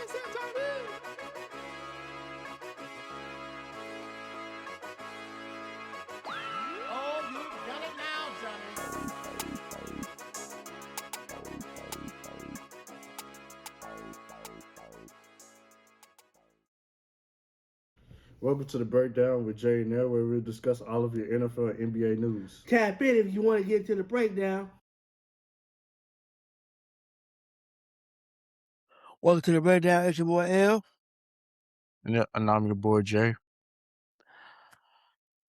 Oh, you've done it now, Johnny. Welcome to the Breakdown with Jay and Nell, where we'll discuss all of your NFL and NBA news. Tap in if you want to get to the breakdown. Welcome to the breakdown. It's your boy L. And I'm your boy Jay.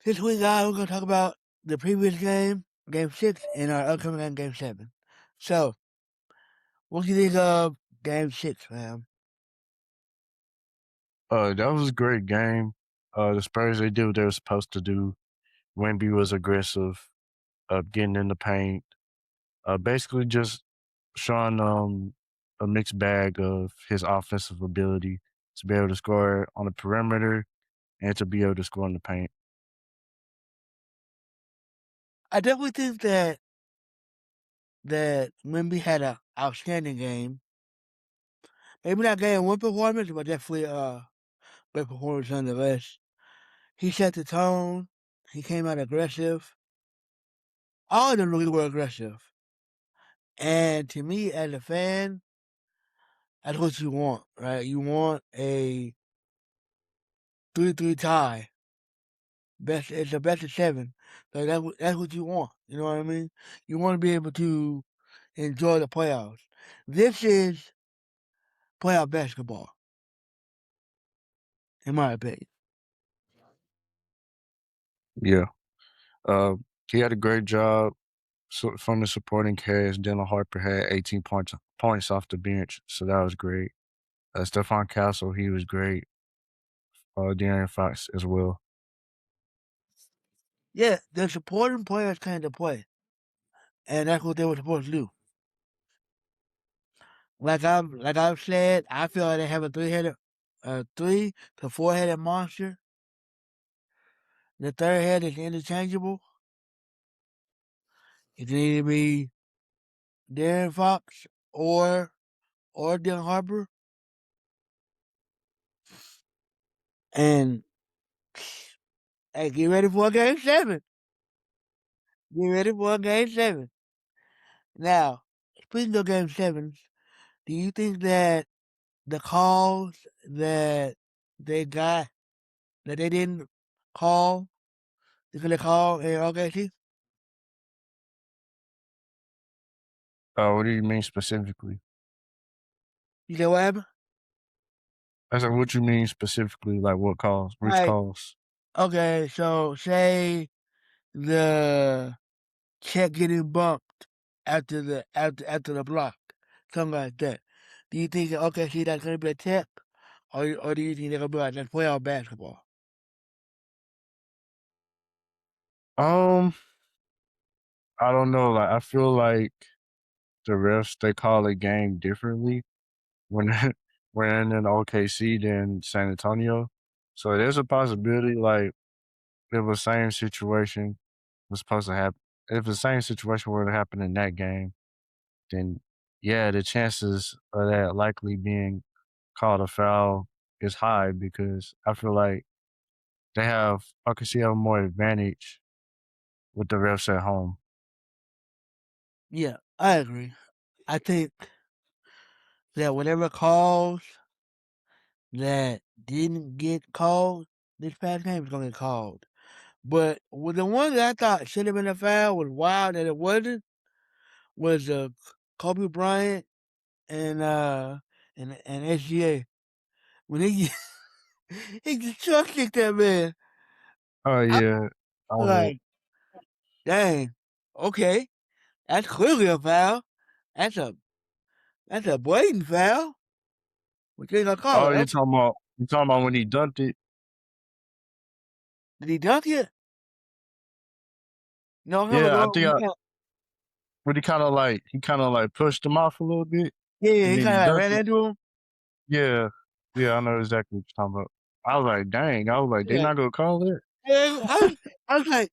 This week, guys, we're going to talk about the previous game, Game 6, and our upcoming game, Game 7. So, what do you think of Game 6, man? That was a great game. The Spurs, they did what they were supposed to do. Wemby was aggressive, getting in the paint. Basically just showing a mixed bag of his offensive ability to be able to score on the perimeter and to be able to score in the paint. I definitely think that Wemby had an outstanding game. Maybe not game one performance, but definitely a great performance nonetheless. He set the tone. He came out aggressive. All of them really were aggressive. And to me, as a fan, that's what you want, right? You want a 3-3 tie. It's a best of 7. So that's what you want. You know what I mean? You want to be able to enjoy the playoffs. This is playoff basketball, in my opinion. Yeah. He had a great job from the supporting cast. Dylan Harper had 18 points off the bench, so that was great. Stephon Castle, he was great. De'Aaron Fox as well. Yeah, the supporting players came to play, and that's what they were supposed to do. Like I've said, I feel like they have a 3 to 4 headed monster. The third head is interchangeable. It can either be De'Aaron Fox or Dylan Harper. And hey, get ready for Game 7. Get ready for Game 7. Now, speaking of Game 7s, do you think that the calls that they got that they didn't call, they're gonna call in OKC? What do you mean specifically? You know what happened? I said, what you mean specifically? Like what calls? Which Like, calls? okay, so say the check getting bumped after the block, something like that. Do you think OKC that's gonna be a tip, or do you think they're gonna be like that's playoff basketball? Um, I don't know. Like I feel like the refs they call a game differently when when in OKC than San Antonio. So there's a possibility like if the same situation was supposed to happen, if the same situation were to happen in that game, then yeah, the chances of that likely being called a foul is high because I feel like OKC have more advantage with the refs at home. Yeah, I agree. I think that whatever calls that didn't get called this past game is gonna get called. But with the one that I thought should have been a foul was wild that it wasn't was Kobe Bryant and SGA when he he just truck kicked that man. Oh I yeah, was I like, dang, okay, that's clearly a foul. That's a blatant foul. What you gonna call Oh, it? you talking about when he dunked it? Did he dunk it? No, I'm talking Yeah, I about think when he kind of like pushed him off a little bit, yeah, and he then kind he of like dunked ran it. into him. Yeah, yeah, I know exactly what you're talking about. I was like, dang, I was like, they Yeah, not gonna call it. yeah, I was like,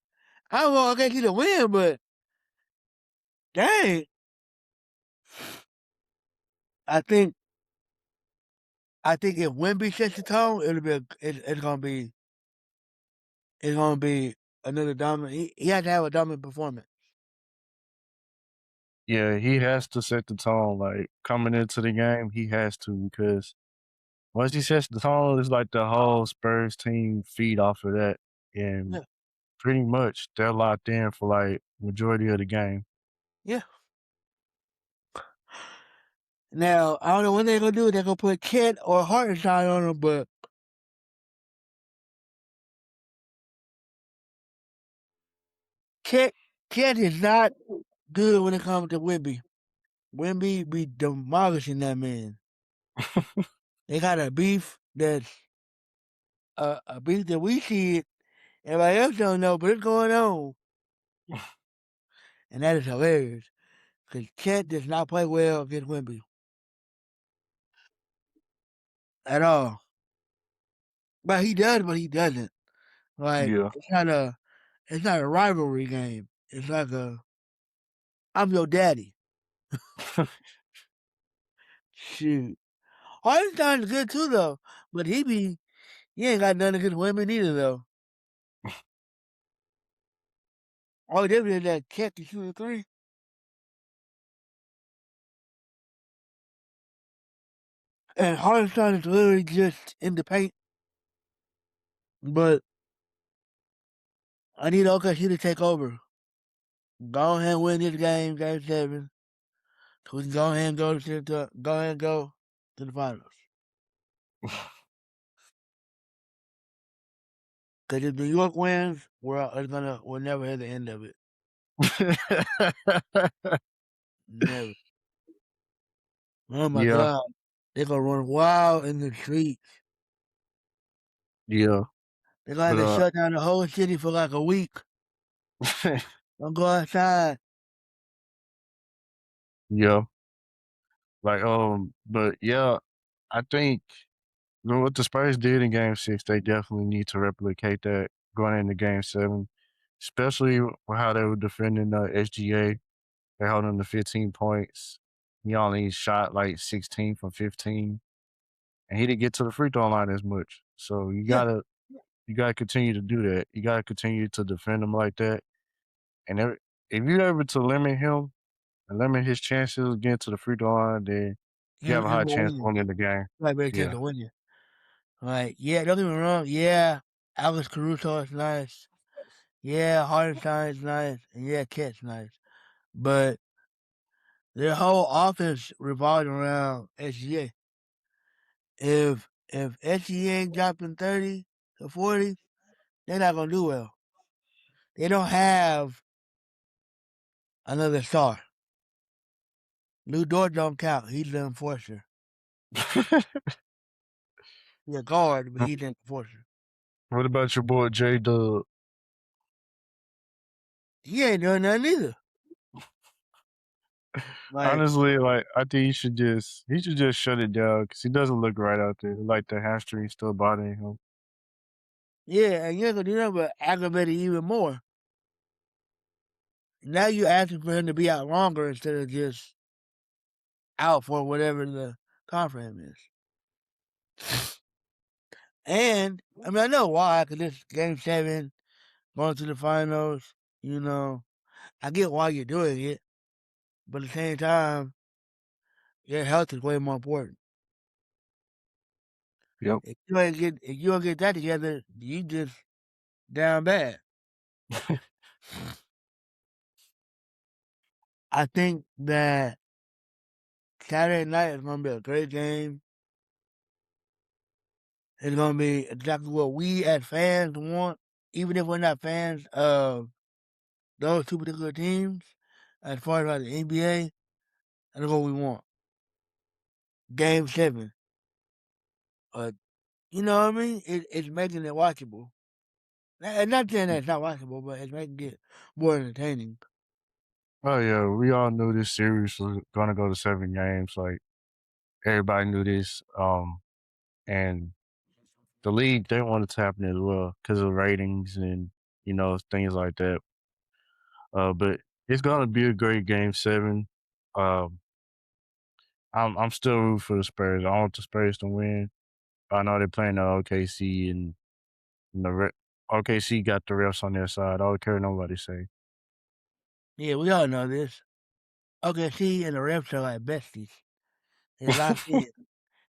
I don't want OKC to win, but dang, I think I think if Wemby sets the tone, it's gonna be another dominant. He has to have a dominant performance. Yeah, he has to set the tone. Like coming into the game, he has to because once he sets the tone, it's like the whole Spurs team feed off of that, and Yeah, pretty much they're locked in for like majority of the game. yeah. Now I don't know what they're gonna do. They're gonna put Kent or Hartenstein on him, but Kent Kent is not good when it comes to Wemby. Wemby be demolishing that man. They got a beef that's a beef that we see it. Everybody else don't know, but it's going on, and that is hilarious. Because Kent does not play well against Wemby at all. But he does, but he doesn't. Like Yeah. it's not a rivalry game. It's like I'm your daddy. Shoot. Hardenstein's good too though, but he ain't got nothing against women either though. All he did was that catch and shoot a three. And Hardenstein is literally just in the paint. But I need OKC to take over. Go ahead and win this game 7. So we can go ahead and go to the finals. Because if New York wins, we'll never hear the end of it. Never. Oh my Yeah, God. They're gonna run wild in the streets. yeah, They're gonna have to but shut down the whole city for like a week. Don't go outside. yeah, like but yeah, I think what the Spurs did in Game 6, they definitely need to replicate that going into Game 7, especially with how they were defending the SGA. They held him to 15 points. He only shot like 16 from 15, and he didn't get to the free throw line as much. So Yeah. you gotta continue to do that. You gotta continue to defend him like that. And if you're able to limit him and limit his chances of getting to the free throw line, then you have a He high will chance win. of winning the game. Like better chance Yeah. to win you. Like, yeah, don't get me wrong. Yeah, Alex Caruso is nice. Yeah, Hardenstein is nice. And yeah, Cat's nice. But their whole offense revolved around SGA. If SGA ain't dropping 30 to 40, they're not gonna do well. They don't have another star. Lou Dort don't count. He's the enforcer. He's a guard, but he's the enforcer. What about your boy J Dub? He ain't doing nothing either. Like, Honestly, like I think he should just shut it down because he doesn't look right out there. Like the hamstring still bothering him. yeah, and you ain't gonna do nothing but aggravate it even more. Now you're asking for him to be out longer instead of just out for whatever the conference is. And I mean, I know why, because this Game 7, going to the finals. You know, I get why you're doing it, but at the same time, your health is way more important. Yep. If you don't get that together, you just down bad. I think that Saturday night is gonna be a great game. It's gonna be exactly what we as fans want, even if we're not fans of those two particular teams. As far as like the NBA, that's what we want. Game 7. You know what I mean? It's making it watchable. And not saying that it's not watchable, but it's making it more entertaining. Oh yeah, we all knew this series was gonna go to 7 games. Like everybody knew this. And the league they want it to happen as well because of ratings and things like that. But it's gonna be a great Game 7. Um, I'm still rooting for the Spurs. I want the Spurs to win. I know they're playing the OKC and OKC got the refs on their side. I don't care what nobody say. Yeah, we all know this. Okay, see, and the refs are like besties. They locked in.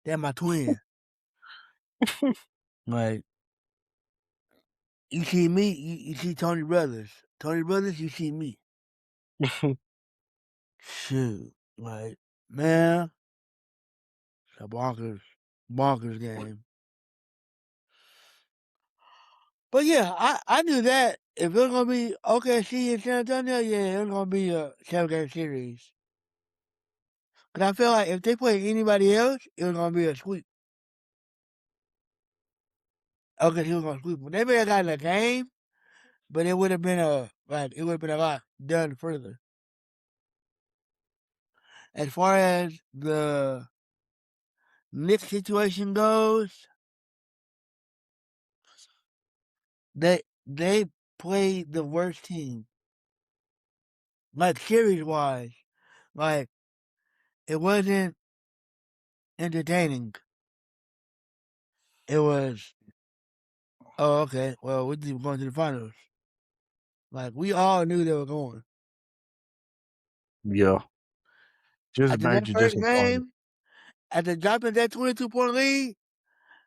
They're my twin. Like, you see me, you see Tony Brothers. Tony Brothers, you see me. Shoot. Like, man, it's a bonkers game. But yeah, I knew that if it was gonna be OKC and San Antonio, yeah, it was gonna be a 7-game series. Cause I feel like if they played anybody else, it was gonna be a sweep. OKC was gonna sweep them. They may have gotten a game, but it would have been a lot done further. As far as the Knicks situation goes, they played the worst team. Like series wise. Like it wasn't entertaining. It was oh okay, well we're going to the finals. Like we all knew they were going. Yeah, just After that major first disappointment. game, after dropping that 22-point lead,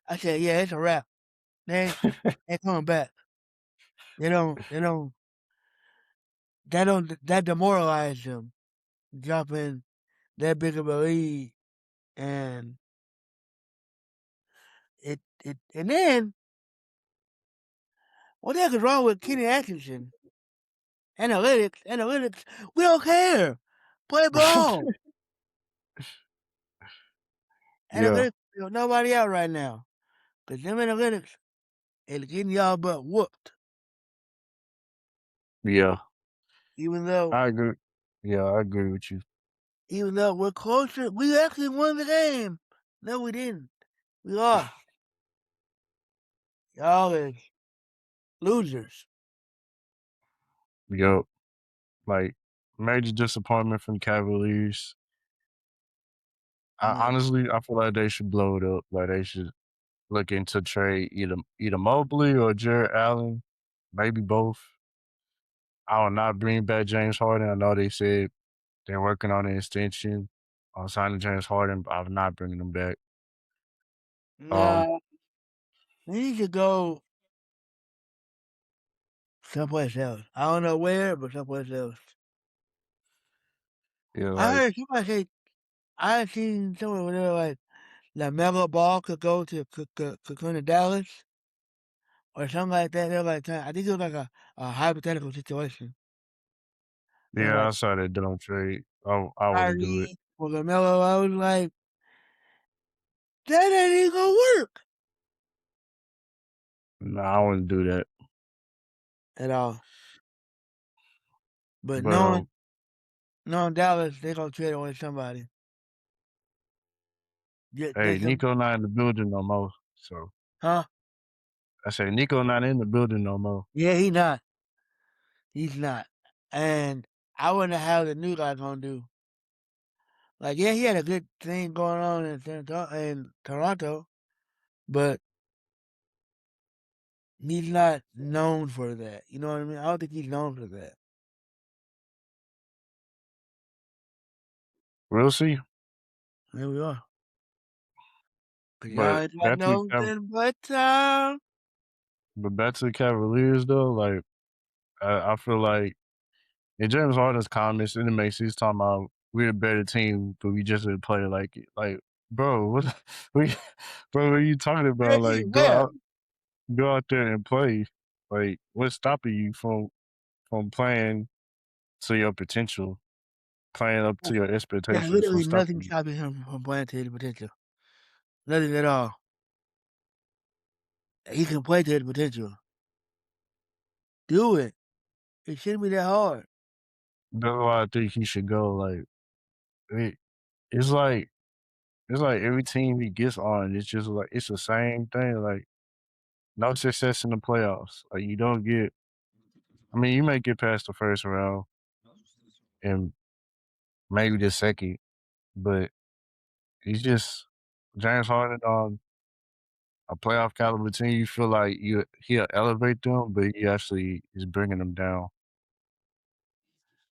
I said, yeah, it's a wrap. They ain't coming back. They don't that demoralized them dropping that big of a lead and and then what the heck is wrong with Kenny Atkinson? Analytics, we don't care. Play ball. Yeah, Analytics, nobody out right now. Because them analytics is getting y'all butt whooped. yeah, Even though I agree. Yeah, I agree with you. we're closer, we actually won the game. No, we didn't. We lost. Y'all is losers. Yup, like major disappointment from Cavaliers. Like, Honestly, I feel like they should blow it up. Like they should look into trade either Mobley or Jared Allen, maybe both. I will not bring back James Harden. I know they said they're working on an extension on signing James Harden, but I'm not bringing him back. Um, nah, we need to go someplace else. I don't know where, but someplace else. yeah, I like heard somebody say, I seen somewhere where they were like, LaMelo Ball could go could come to Dallas or something like that. They were like, I think it was like a hypothetical situation. They're yeah, like, I saw that don't trade. I wouldn't do it. Kyrie or LaMelo. I was like, that ain't even gonna work No, I wouldn't do that. at all. But But knowing Dallas, they gonna trade away somebody. They hey, can, Nico not in the building no more. So huh? I say Nico not in the building no more. Yeah, he not. He's not. And I wonder how the new guy gonna do. Like, yeah, he had a good thing going on in Toronto, but he's not known for that. You know what I mean? I don't think he's known for that. We'll see. Here we are. Cause y'all But ain't got back to the nothing but time. but back to the Cavaliers though. Like I feel like in James Harden's comments, in the makes he's talking about we're a better team, but we just didn't play like it. Like, bro, what we, bro, what are you talking about? Like, Where? go out there and play. Like, what's stopping you from playing to your potential, playing up to your There's expectations? literally What's nothing stopping you? stopping him from playing to his potential. Nothing at all. He can play to his potential. Do it. It shouldn't be that hard. That's why I think he should go. Like, it, it's like it's like every team he gets on, it's just like it's the same thing. Like, no success in the playoffs. Like, you don't get. I mean, you may get past the first round and maybe the second, but He's just James Harden on a playoff caliber team. You feel like he'll elevate them, but he actually is bringing them down.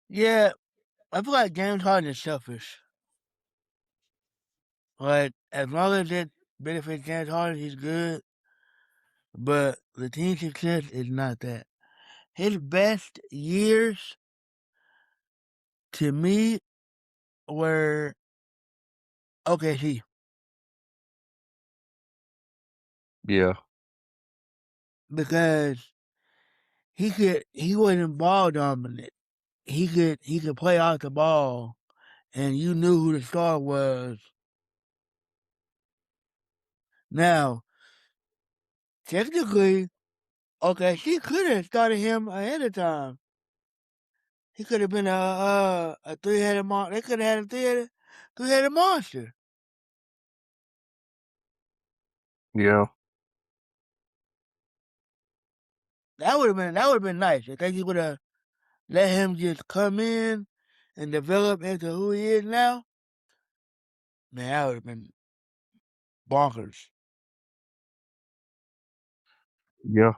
Yeah, I feel like James Harden is selfish. Like, as long as it benefits James Harden, he's good. But the team success is not that. His best years, to me, were OKC Yeah, because he wasn't ball dominant. He could play out the ball, and you knew who the star was. Now, technically, OKC could have started him ahead of time. He could have been a three-headed monster. They could have had a three-headed monster. yeah, That would have been nice if they would have let him just come in and develop into who he is now. Man, that would have been bonkers. yeah.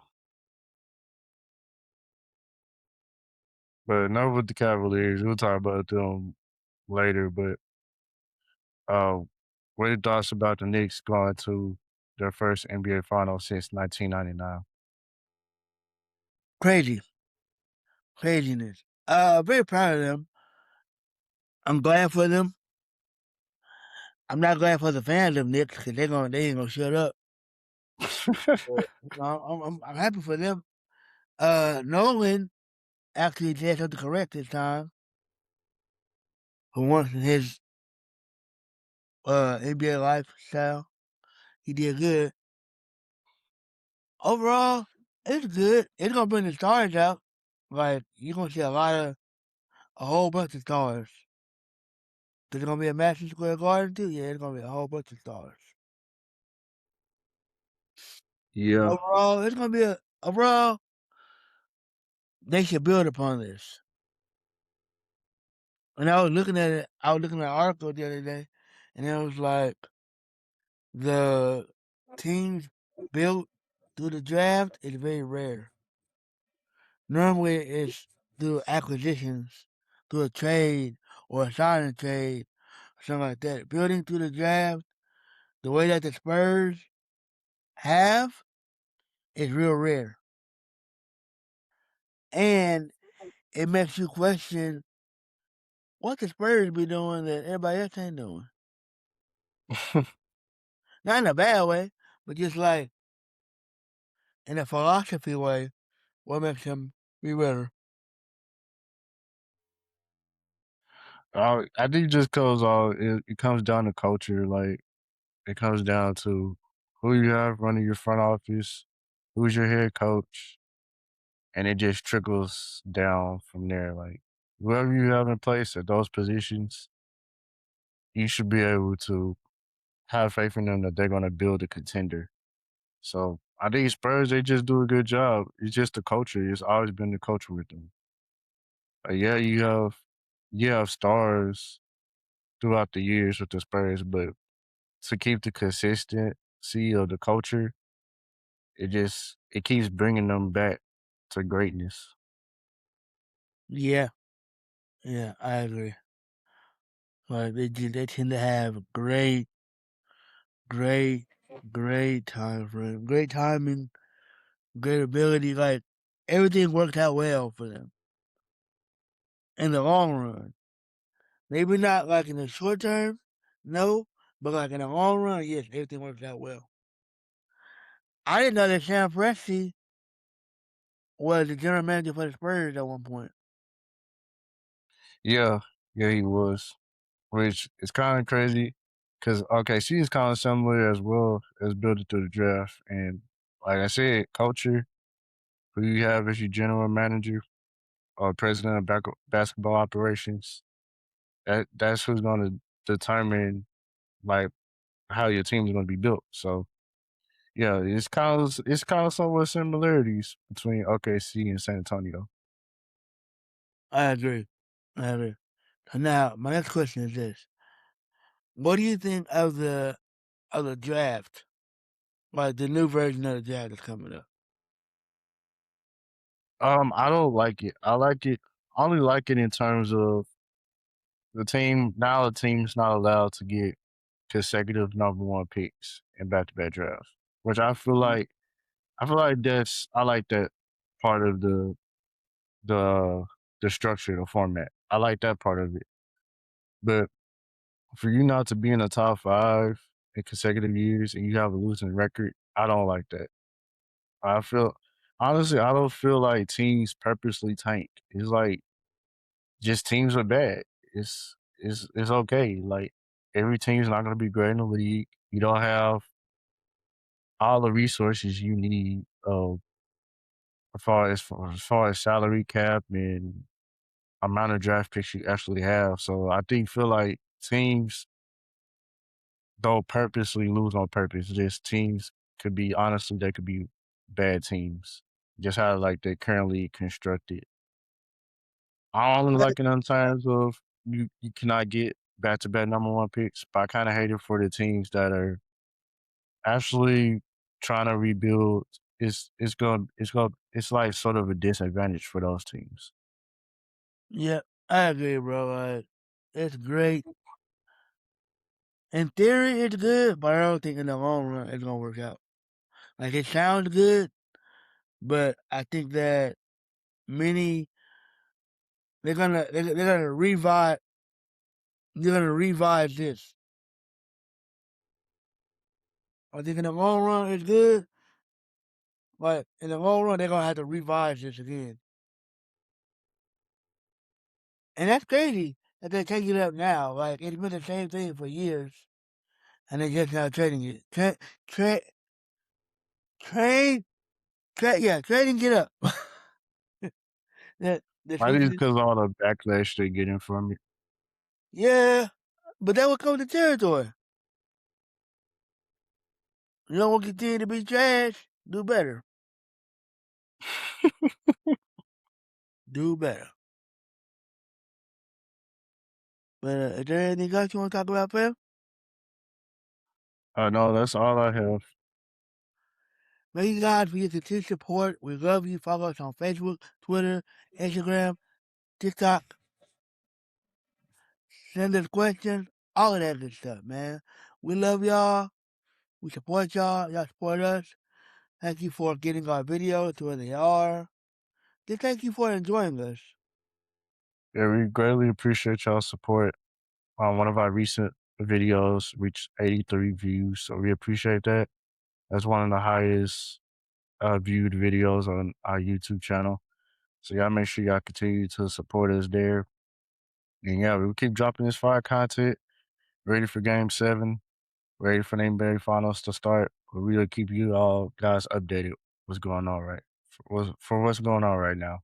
But not with the Cavaliers. We'll talk about them later. But uh, what are your thoughts about the Knicks going to their first NBA final since 1999? Crazy, craziness. Very proud of them. I'm glad for them. I'm not glad for the fans of Knicks because they ain't gonna shut up. But, I'm happy for them. Nolan actually did something correct this time. For once in his NBA lifestyle, he did good. Overall, it's good. It's gonna bring the stars out. Like you're gonna see a whole bunch of stars. There's gonna be a Madison Square Garden too. Yeah, it's gonna be a whole bunch of stars. Yeah, Overall, it's gonna be overall. They should build upon this. And I was looking at it. I was looking at an article the other day, and it was like the teams built through the draft is very rare. Normally, it's through acquisitions, through a trade or a signing trade, or something like that. Building through the draft, the way that the Spurs have, is real rare, and it makes you question what the Spurs be doing that everybody else ain't doing. Not in a bad way, but just like in a philosophy way. What makes them be better? I think it just it comes down to culture. Like it comes down to who you have running your front office, who's your head coach, and it just trickles down from there. Like whoever you have in place at those positions, you should be able to have faith in them that they're going to build a contender. So I think Spurs, they just do a good job. It's just the culture. It's always been the culture with them. Yeah, you have stars throughout the years with the Spurs, but to keep the consistency of the culture, it keeps bringing them back to greatness. Yeah, yeah, I agree. Like they tend to have great, great time frame, great timing, great ability. Like everything worked out well for them in the long run. Maybe not like in the short term, no, but like in the long run, yes, everything worked out well. I didn't know that Sam Presti was the general manager for the Spurs at one point. Yeah, yeah, he was, which is kind of crazy because OKC is kind of similar as well as building through the draft. And like I said, culture, who you have as your general manager or president of basketball operations, that's who's going to determine like how your team is going to be built. So yeah, it's kind of somewhat similarities between OKC and San Antonio. I agree. I agree. So now my next question is this: What do you think of the draft? Like the new version of the draft that's coming up? I don't like it. I like it. I only like it in terms of the team. Now the team's not allowed to get consecutive number one picks in back to back drafts, which I feel like I like that part of the the structure, the format. I like that part of it. But for you not to be in the top five in consecutive years and you have a losing record, I don't like that. I feel honestly, I don't feel like teams purposely tank. It's like just teams are bad. It's okay. Like every team's not gonna be great in the league. You don't have all the resources you need as far as salary cap and amount of draft picks you actually have. So I feel like teams don't purposely lose on purpose. Just teams could be honestly they could be bad teams. Just how like they're currently constructed. I only like it in times of you cannot get back to back number one picks, but I kinda hate it for the teams that are actually trying to rebuild. It's like sort of a disadvantage for those teams. Yeah, I agree, bro. Like, it's great. In theory, it's good, but I don't think in the long run it's gonna work out. Like it sounds good, but I think that many they're gonna revive. They're gonna revise this. I think in the long run it's good, but in the long run they're gonna have to revise this again. And that's crazy that they're taking it up now. Like it's been the same thing for years, and they're just now trading it. Trading it up. that the I think it's season. because all the backlash they're getting from it. Yeah, but that would come with the territory. You don't want to continue to be trash. Do better. Do better. But is there anything else you want to talk about, fam? No, that's all I have. Thank you guys for your continued support. We love you. Follow us on Facebook, Twitter, Instagram, TikTok. Send us questions. All of that good stuff, man. We love y'all. We support y'all. Y'all support us. Thank you for getting our videos to where they are. Just thank you for enjoying us. Yeah, we greatly appreciate y'all's support. One of our recent videos reached 83 views, so we appreciate that. That's one of the highest viewed videos on our YouTube channel. So y'all make sure y'all continue to support us there. And yeah, we'll keep dropping this fire content. Ready for Game 7. Ready for the NBA Finals to start. We'll keep you all guys updated what's going on for what's going on right now.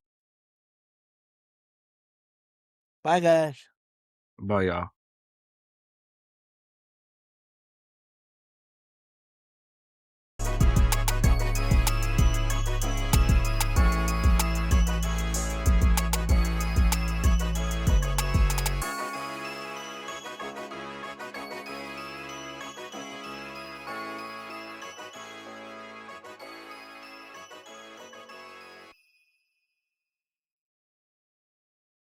Bye, guys. Bye, y'all.